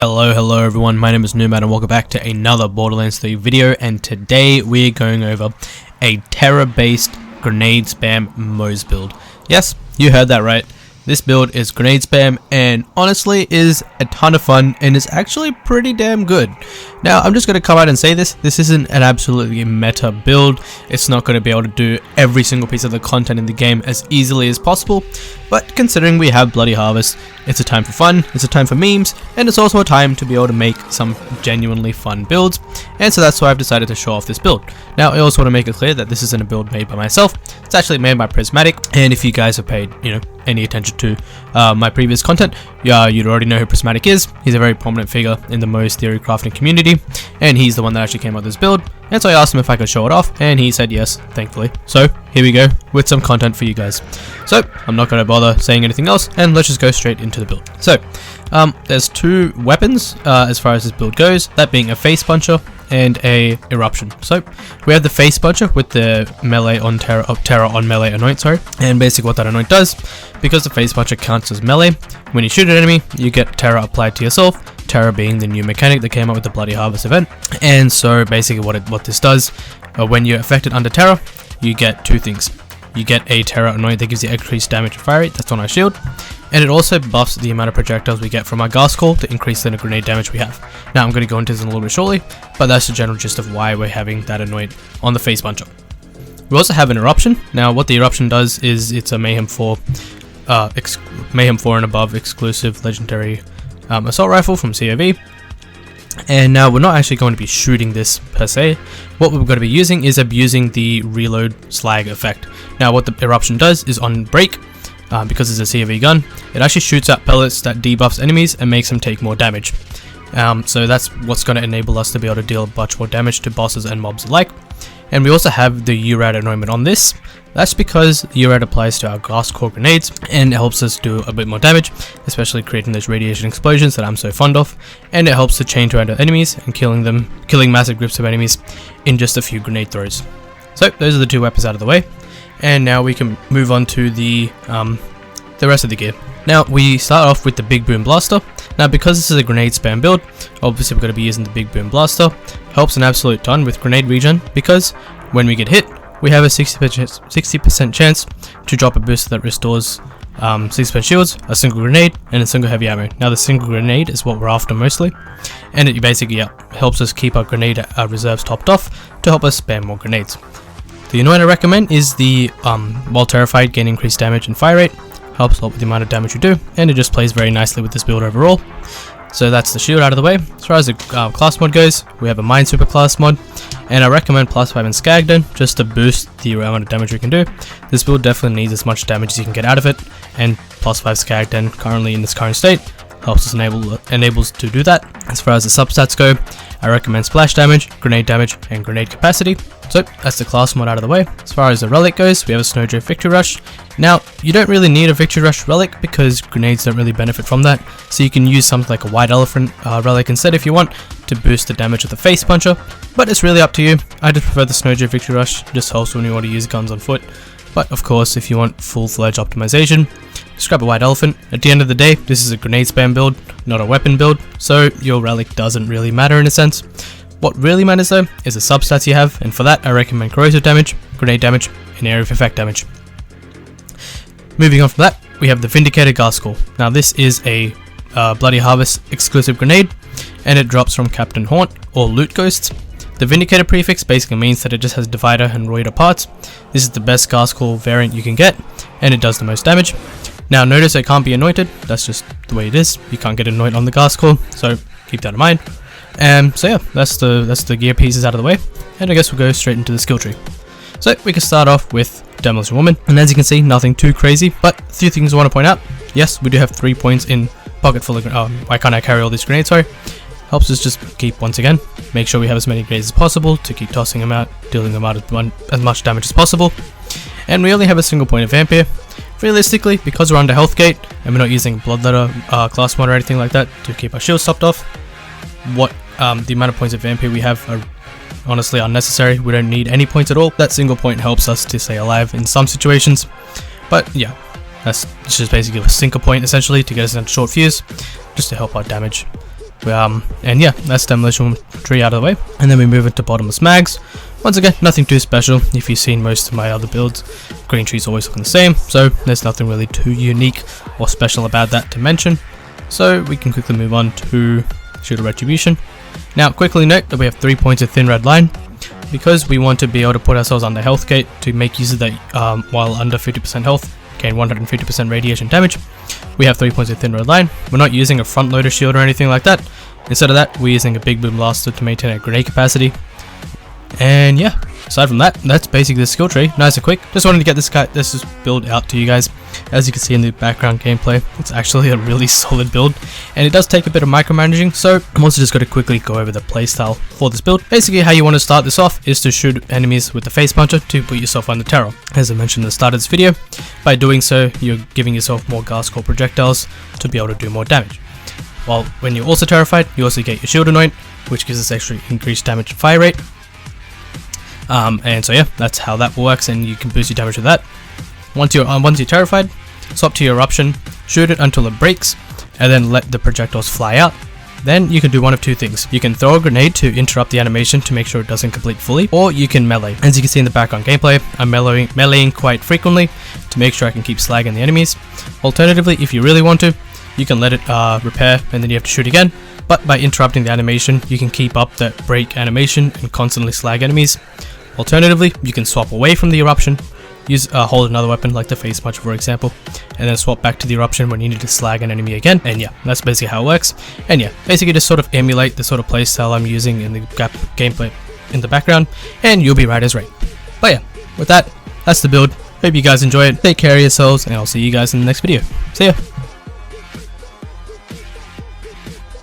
Hello everyone, my name is Nootmad and welcome back to another Borderlands 3 video, and today we're going over a Terra based grenade spam Moze build. Yes, you heard that right. This build is grenade spam and honestly is a ton of fun and is actually pretty damn good. Now I'm just going to come out and say this isn't an absolutely meta build. It's not going to be able to do every single piece of the content in the game as easily as possible, but considering we have Bloody Harvest, it's a time for fun, it's a time for memes, and it's also a time to be able to make some genuinely fun builds, and so that's why I've decided to show off this build. Now I also want to make it clear that this isn't a build made by myself, it's actually made by Prismatic, and if you guys have paid, any attention to my previous content, you'd already know who Prismatic is. He's a very prominent figure in the Moze theory crafting community, and he's the one that actually came up with this build, and so I asked him if I could show it off, and he said yes, thankfully. So here we go with some content for you guys. So I'm not going to bother saying anything else, and let's just go straight into the build. So there's two weapons as far as this build goes, that being a face puncher and a eruption. So we have the face puncher with the melee on Terra on melee anoint, and basically what that anoint does, because the face puncher counts as melee, when you shoot an enemy you get Terra applied to yourself, Terra being the new mechanic that came out with the Bloody Harvest event. And so basically what this does, when you're affected under Terra, you get two things. You get a Terra anoint that gives you increased damage and fire rate, that's on our shield, and it also buffs the amount of projectiles we get from our gas core to increase the grenade damage we have. Now I'm going to go into this in a little bit shortly, but that's the general gist of why we're having that anoint on the face puncher. We also have an eruption. Now what the eruption does is it's a Mayhem 4 and above exclusive legendary assault rifle from COV. And now we're not actually going to be shooting this per se. What we're going to be using is abusing the reload slag effect. Now what the eruption does is on break, because it's a COV gun, it actually shoots out pellets that debuffs enemies and makes them take more damage. So that's what's going to enable us to be able to deal much more damage to bosses and mobs alike. And we also have the URAD anointment on this. That's because URAD applies to our glass core grenades and it helps us do a bit more damage, especially creating those radiation explosions that I'm so fond of, and it helps to chain around enemies and killing massive groups of enemies in just a few grenade throws. So those are the two weapons out of the way, and now we can move on to the rest of the gear. Now we start off with the Big Boom Blaster. Now because this is a grenade spam build, obviously we're going to be using the Big Boom Blaster. Helps an absolute ton with grenade regen, because when we get hit, we have a 60% chance to drop a boost that restores 6% shields, a single grenade, and a single heavy ammo. Now the single grenade is what we're after mostly, and it basically helps us keep our grenade reserves topped off to help us spam more grenades. The anoint I recommend is the while terrified, gain increased damage and fire rate. Helps a lot with the amount of damage you do, and it just plays very nicely with this build overall. So that's the shield out of the way. As far as the class mod goes, we have a Mind Super class mod, and I recommend +5 and Skagden just to boost the amount of damage we can do. This build definitely needs as much damage as you can get out of it, and +5 Skagden currently in this current state helps us enables to do that. As far as the substats go, I recommend splash damage, and grenade capacity. So that's the class mod out of the way. As far as the relic goes, we have a Snowdrift Victory Rush. Now you don't really need a Victory Rush relic because grenades don't really benefit from that, so you can use something like a White Elephant relic instead if you want to boost the damage of the face puncher, but it's really up to you. I just prefer the Snowdrift Victory Rush, just helps when you want to use guns on foot. But of course, if you want full-fledged optimization, just grab a White Elephant. At the end of the day, this is a grenade spam build, not a weapon build, so your relic doesn't really matter in a sense. What really matters though is the substats you have, and for that I recommend corrosive damage, grenade damage, and area of effect damage. Moving on from that, we have the Vindicator Gas Core. Now this is a Bloody Harvest exclusive grenade, and it drops from Captain Haunt or Loot Ghosts. The Vindicator prefix basically means that it just has Divider and Roider parts. This is the best gas core variant you can get, and it does the most damage. Now notice it can't be anointed, that's just the way it is. You can't get anoint on the gas core, so keep that in mind. So yeah, that's the gear pieces out of the way, and I guess we'll go straight into the skill tree. So we can start off with Demolition Woman, and as you can see, nothing too crazy, but a few things I want to point out. Yes, we do have 3 points in pocket full of why can't I carry all these grenades, sorry. Helps us just keep, once again, make sure we have as many grenades as possible to keep tossing them out, dealing them out as much damage as possible. And we only have a single point of vamp here. Realistically, because we're under health gate, and we're not using Bloodletter class mod or anything like that to keep our shields topped off, the amount of points of vamp here we have are honestly unnecessary. We don't need any points at all. That single point helps us to stay alive in some situations, but yeah, that's just basically a sinker point essentially to get us into short fuse, just to help our damage. And yeah, that's demolition tree out of the way, and then we move into bottomless mags. Once again, nothing too special. If you've seen most of my other builds, green trees always looking the same, so there's nothing really too unique or special about that to mention. So we can quickly move on to Shooter Retribution. Now quickly note that we have 3 points of thin red line, because we want to be able to put ourselves on the health gate to make use of that while under 50% health, gain 150% radiation damage. We have 3 points of thin red line. We're not using a front loader shield or anything like that. Instead of that, we're using a big boom blaster to maintain our grenade capacity. And yeah, aside from that, that's basically the skill tree. Nice and quick. Just wanted to get this build out to you guys. As you can see in the background gameplay, it's actually a really solid build, and it does take a bit of micromanaging, so I'm also just going to quickly go over the playstyle for this build. Basically, how you want to start this off is to shoot enemies with the face puncher to put yourself under terror. As I mentioned at the start of this video, by doing so, you're giving yourself more gas core projectiles to be able to do more damage. While when you're also terrified, you also get your shield anoint, which gives us extra increased damage and fire rate. And so yeah, that's how that works, and you can boost your damage with that. Once you're terrified, swap to your eruption, shoot it until it breaks, and then let the projectiles fly out. Then you can do one of two things. You can throw a grenade to interrupt the animation to make sure it doesn't complete fully, or you can melee. As you can see in the background gameplay, I'm meleeing quite frequently to make sure I can keep slagging the enemies. Alternatively, if you really want to, you can let it repair and then you have to shoot again. But by interrupting the animation, you can keep up that break animation and constantly slag enemies. Alternatively, you can swap away from the eruption, hold another weapon like the face punch for example, and then swap back to the eruption when you need to slag an enemy again. And yeah, that's basically how it works. And yeah, basically just sort of emulate the sort of playstyle I'm using in the gameplay in the background, and you'll be right as rain. But yeah, with that, that's the build. Hope you guys enjoy it. Take care of yourselves, and I'll see you guys in the next video. See ya!